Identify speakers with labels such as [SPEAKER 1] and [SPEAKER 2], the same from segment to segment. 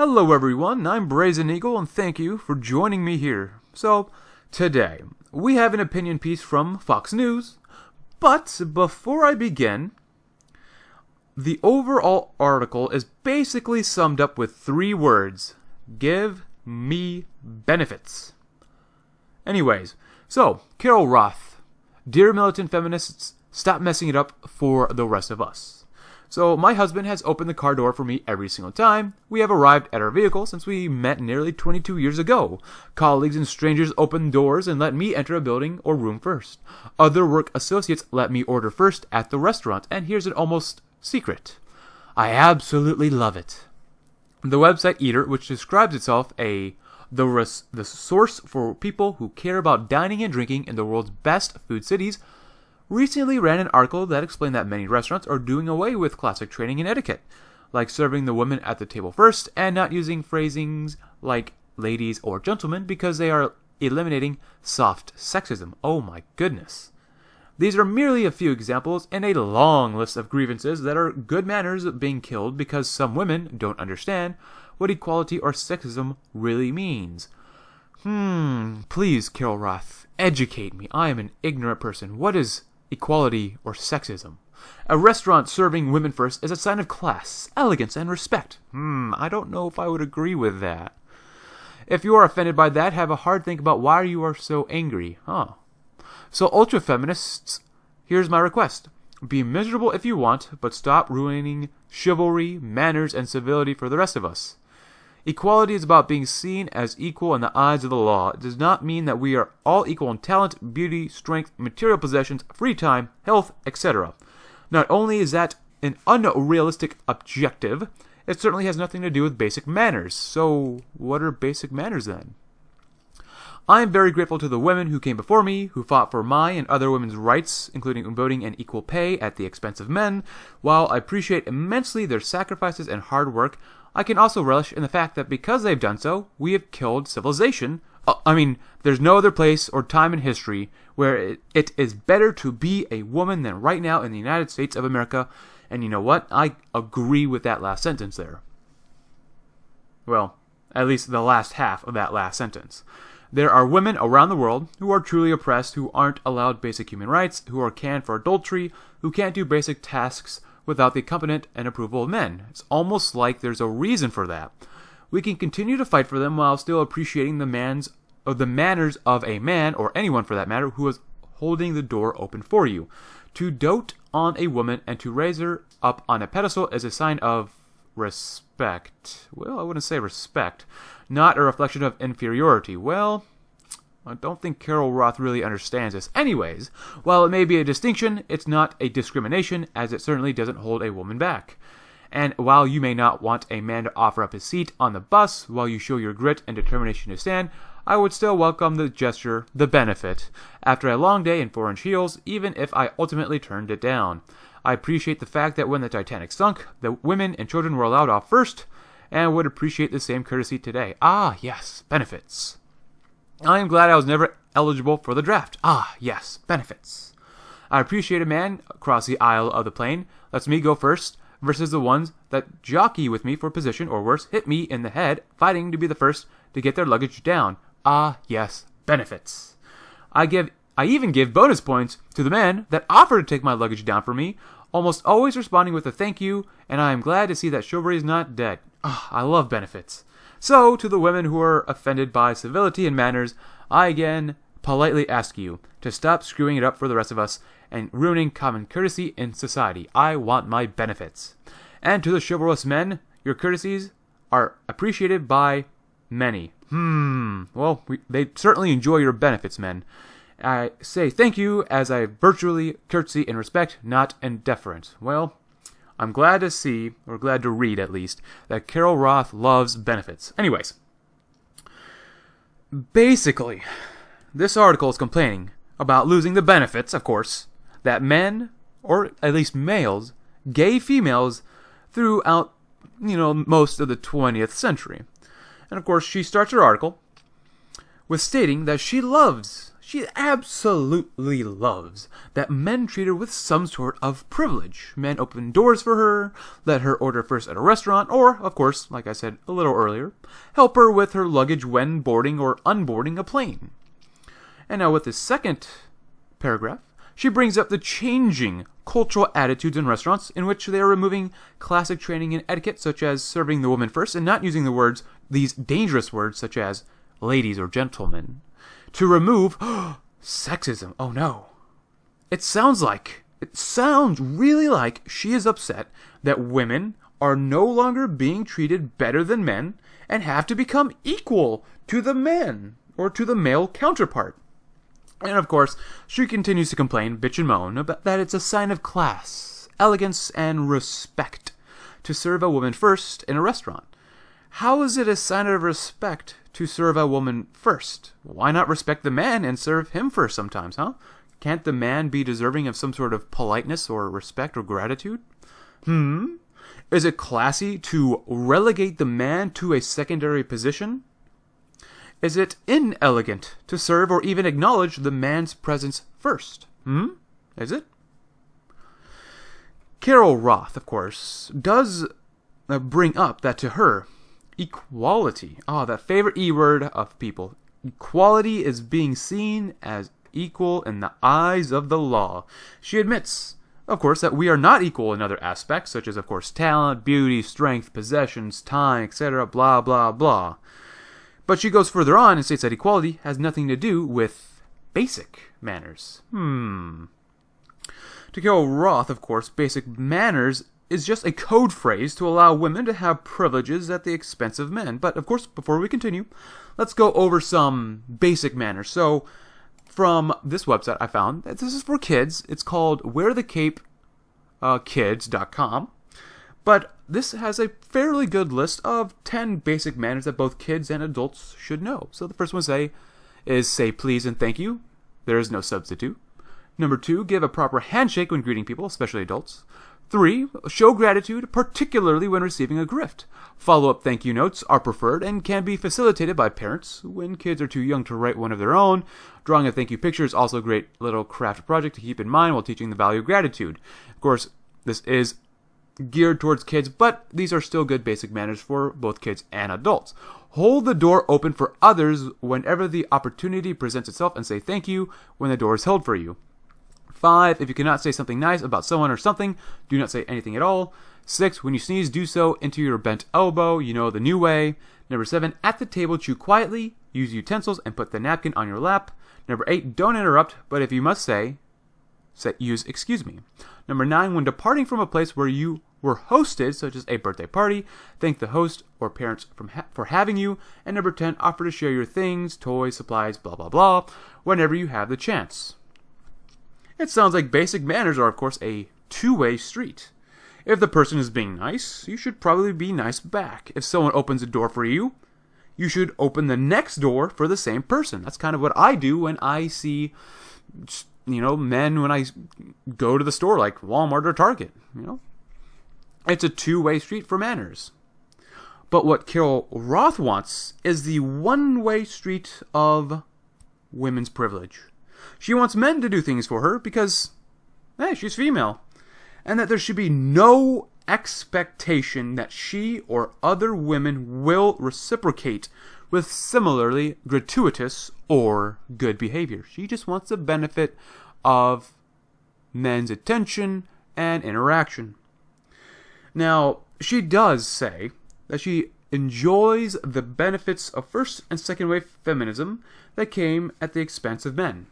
[SPEAKER 1] Hello everyone, I'm Brazen Eagle and thank you for joining me here. So, today, we have an opinion piece from Fox News, but before I begin, the overall article is basically summed up with 3 words. Give me benefits. Anyways, so, Carol Roth. Dear militant feminists, stop messing it up for the rest of us. So, my husband has opened the car door for me every single time we have arrived at our vehicle since we met nearly 22 years ago. Colleagues and strangers open doors and let me enter a building or room first. Other work associates let me order first at the restaurant, and here's an almost secret. I absolutely love it. The website Eater, which describes itself the source for people who care about dining and drinking in the world's best food cities, recently ran an article that explained that many restaurants are doing away with classic training and etiquette, like serving the women at the table first and not using phrasings like ladies or gentlemen because they are eliminating soft sexism. Oh my goodness. These are merely a few examples in a long list of grievances that are good manners being killed because some women don't understand what equality or sexism really means. Please, Carol Roth, educate me. I am an ignorant person. What is equality or sexism? A restaurant serving women first is a sign of class, elegance, and respect. I don't know if I would agree with that. If you are offended by that, have a hard think about why you are so angry. So ultra-feminists, here's my request. Be miserable if you want, but stop ruining chivalry, manners, and civility for the rest of us. Equality is about being seen as equal in the eyes of the law. It does not mean that we are all equal in talent, beauty, strength, material possessions, free time, health, etc. Not only is that an unrealistic objective, it certainly has nothing to do with basic manners. So, what are basic manners then? I am very grateful to the women who came before me, who fought for my and other women's rights, including voting and equal pay at the expense of men. While I appreciate immensely their sacrifices and hard work, I can also relish in the fact that because they've done so, we have killed civilization. There's no other place or time in history where it is better to be a woman than right now in the United States of America. And you know what? I agree with that last sentence there. Well, at least the last half of that last sentence. There are women around the world who are truly oppressed, who aren't allowed basic human rights, who are canned for adultery, who can't do basic tasks without the accompaniment and approval of men. It's almost like there's a reason for that. We can continue to fight for them while still appreciating the manners of a man, or anyone for that matter, who is holding the door open for you. To dote on a woman and to raise her up on a pedestal is a sign of respect. Well, I wouldn't say respect. Not a reflection of inferiority. Well, I don't think Carol Roth really understands this. Anyways, while it may be a distinction, it's not a discrimination, as it certainly doesn't hold a woman back. And while you may not want a man to offer up his seat on the bus while you show your grit and determination to stand, I would still welcome the gesture, the benefit, after a long day in 4-inch heels, even if I ultimately turned it down. I appreciate the fact that when the Titanic sunk, the women and children were allowed off first, and would appreciate the same courtesy today. Yes, benefits. I am glad I was never eligible for the draft. Yes, benefits. I appreciate a man across the aisle of the plane lets me go first versus the ones that jockey with me for position or worse, hit me in the head fighting to be the first to get their luggage down. Yes, benefits. I even give bonus points to the men that offer to take my luggage down for me, almost always responding with a thank you, and I am glad to see that chivalry is not dead. I love benefits. So, to the women who are offended by civility and manners, I again politely ask you to stop screwing it up for the rest of us and ruining common courtesy in society. I want my benefits. And to the chivalrous men, your courtesies are appreciated by many. Well, they certainly enjoy your benefits, men. I say thank you as I virtually curtsy in respect, not in deference. Well, I'm glad to see, or glad to read at least, that Carol Roth loves benefits. Anyways, basically, this article is complaining about losing the benefits, of course, that men, or at least males, gay females throughout, most of the 20th century. And of course, she starts her article with stating that she loves She absolutely loves that men treat her with some sort of privilege. Men open doors for her, let her order first at a restaurant, or, of course, like I said a little earlier, help her with her luggage when boarding or unboarding a plane. And now with this second paragraph, she brings up the changing cultural attitudes in restaurants in which they are removing classic training in etiquette, such as serving the woman first and not using these dangerous words such as ladies or gentlemen, to remove sexism. Oh no. It sounds really like she is upset that women are no longer being treated better than men and have to become equal to the men or to the male counterpart. And of course, she continues to complain, bitch and moan, about that it's a sign of class, elegance, and respect to serve a woman first in a restaurant. How is it a sign of respect to serve a woman first? Why not respect the man and serve him first sometimes, huh? Can't the man be deserving of some sort of politeness or respect or gratitude? Is it classy to relegate the man to a secondary position? Is it inelegant to serve or even acknowledge the man's presence first? Is it? Carol Roth, of course, does bring up that to her, equality, that favorite E word of people, equality is being seen as equal in the eyes of the law. She admits, of course, that we are not equal in other aspects, such as, of course, talent, beauty, strength, possessions, time, etc., blah, blah, blah. But she goes further on and states that equality has nothing to do with basic manners. To Carol Roth, of course, basic manners is just a code phrase to allow women to have privileges at the expense of men. But, of course, before we continue, let's go over some basic manners. So, from this website I found, this is for kids. It's called wearthecapekids.com. But this has a fairly good list of 10 basic manners that both kids and adults should know. So the first one is say please and thank you. There is no substitute. Number 2, give a proper handshake when greeting people, especially adults. 3, show gratitude, particularly when receiving a gift. Follow-up thank you notes are preferred and can be facilitated by parents when kids are too young to write one of their own. Drawing a thank you picture is also a great little craft project to keep in mind while teaching the value of gratitude. Of course, this is geared towards kids, but these are still good basic manners for both kids and adults. Hold the door open for others whenever the opportunity presents itself and say thank you when the door is held for you. 5, if you cannot say something nice about someone or something, do not say anything at all. 6, when you sneeze, do so into your bent elbow, the new way. Number 7, at the table, chew quietly, use utensils, and put the napkin on your lap. Number 8, don't interrupt, but if you must use excuse me. Number 9, when departing from a place where you were hosted, such as a birthday party, thank the host or parents for having you. And number 10, offer to share your things, toys, supplies, blah, blah, blah, whenever you have the chance. It sounds like basic manners are, of course, a two-way street. If the person is being nice, you should probably be nice back. If someone opens a door for you, you should open the next door for the same person. That's kind of what I do when I see, men when I go to the store, like Walmart or Target, It's a two-way street for manners. But what Carol Roth wants is the one-way street of women's privilege. She wants men to do things for her because, she's female. And that there should be no expectation that she or other women will reciprocate with similarly gratuitous or good behavior. She just wants the benefit of men's attention and interaction. Now, she does say that she enjoys the benefits of first and second wave feminism that came at the expense of men.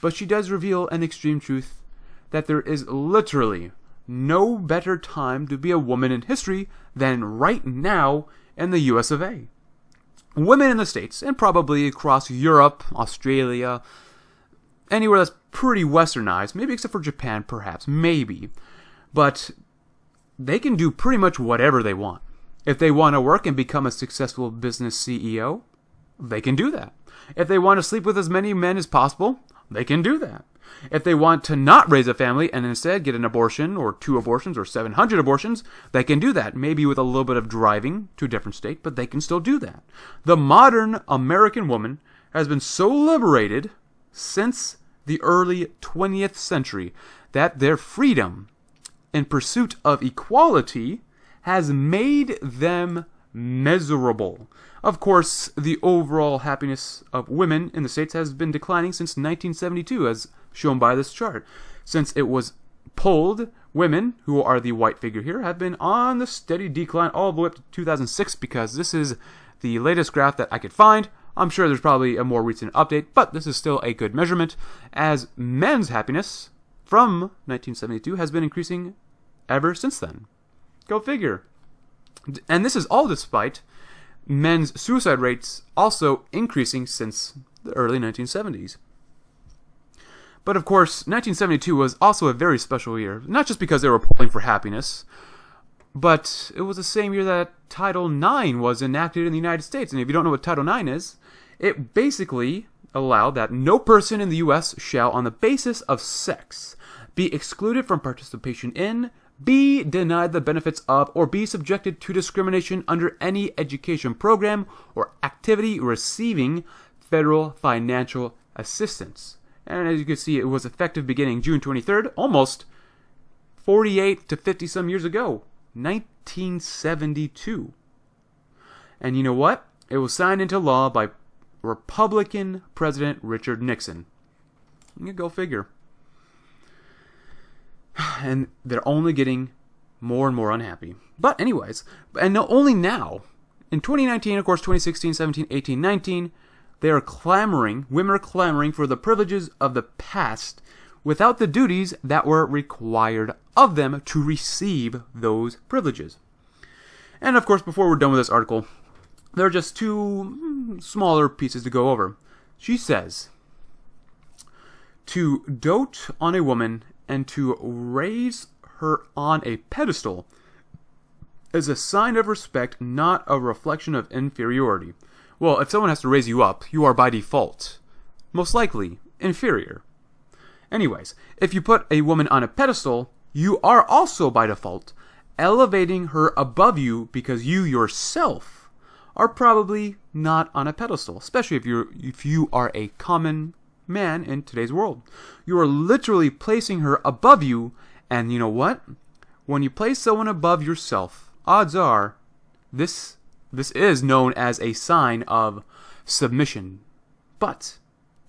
[SPEAKER 1] But she does reveal an extreme truth that there is literally no better time to be a woman in history than right now in the US of A. Women in the States, and probably across Europe, Australia, anywhere that's pretty westernized, maybe except for Japan perhaps, maybe, but they can do pretty much whatever they want. If they want to work and become a successful business CEO, they can do that. If they want to sleep with as many men as possible, they can do that. If they want to not raise a family and instead get an abortion or 2 abortions or 700 abortions, they can do that. Maybe with a little bit of driving to a different state, but they can still do that. The modern American woman has been so liberated since the early 20th century that their freedom in pursuit of equality has made them miserable. Of course, the overall happiness of women in the States has been declining since 1972, as shown by this chart. Since it was polled, women, who are the white figure here, have been on the steady decline all the way up to 2006, because this is the latest graph that I could find. I'm sure there's probably a more recent update, but this is still a good measurement, as men's happiness from 1972 has been increasing ever since then. Go figure. And this is all despite men's suicide rates also increasing since the early 1970s. But of course, 1972 was also a very special year, not just because they were polling for happiness, but it was the same year that Title IX was enacted in the United States. And if you don't know what Title IX is, it basically allowed that no person in the U.S. shall, on the basis of sex, be excluded from participation in, be denied the benefits of, or be subjected to discrimination under any education program or activity receiving federal financial assistance. And as you can see, it was effective beginning June 23rd, almost 48 to 50 some years ago, 1972. And you know what? It was signed into law by Republican President Richard Nixon. You go figure. And they're only getting more and more unhappy. But anyways, and only now, in 2019, of course, 2016, 17, 18, 19, women are clamoring for the privileges of the past without the duties that were required of them to receive those privileges. And of course, before we're done with this article, there are just two smaller pieces to go over. She says, to dote on a woman and to raise her on a pedestal is a sign of respect, not a reflection of inferiority. Well, if someone has to raise you up, you are by default, most likely, inferior. Anyways, if you put a woman on a pedestal, you are also by default elevating her above you, because you yourself are probably not on a pedestal, especially if you are a common man in today's world. You are literally placing her above you, and you know what? When you place someone above yourself, odds are this is known as a sign of submission. But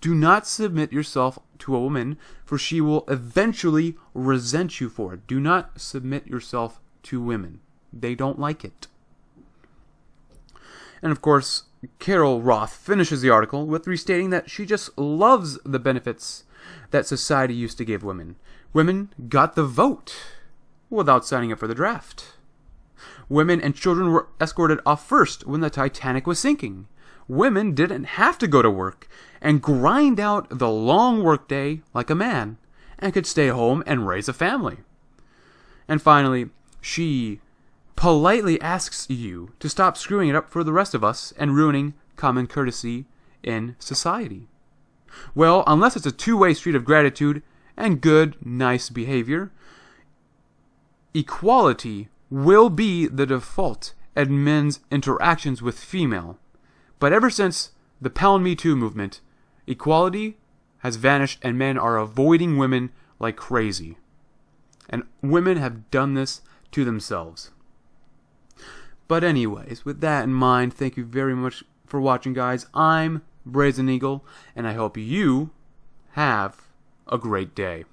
[SPEAKER 1] do not submit yourself to a woman, for she will eventually resent you for it. Do not submit yourself to women. They don't like it. And of course, Carol Roth finishes the article with restating that she just loves the benefits that society used to give women. Women got the vote without signing up for the draft. Women and children were escorted off first when the Titanic was sinking. Women didn't have to go to work and grind out the long workday like a man, and could stay home and raise a family. And finally, she politely asks you to stop screwing it up for the rest of us and ruining common courtesy in society. Well, unless it's a two-way street of gratitude and good, nice behavior, equality will be the default in men's interactions with female. But ever since the Pound Me Too movement, equality has vanished and men are avoiding women like crazy. And women have done this to themselves. But anyways, with that in mind, thank you very much for watching, guys. I'm Brazen Eagle, and I hope you have a great day.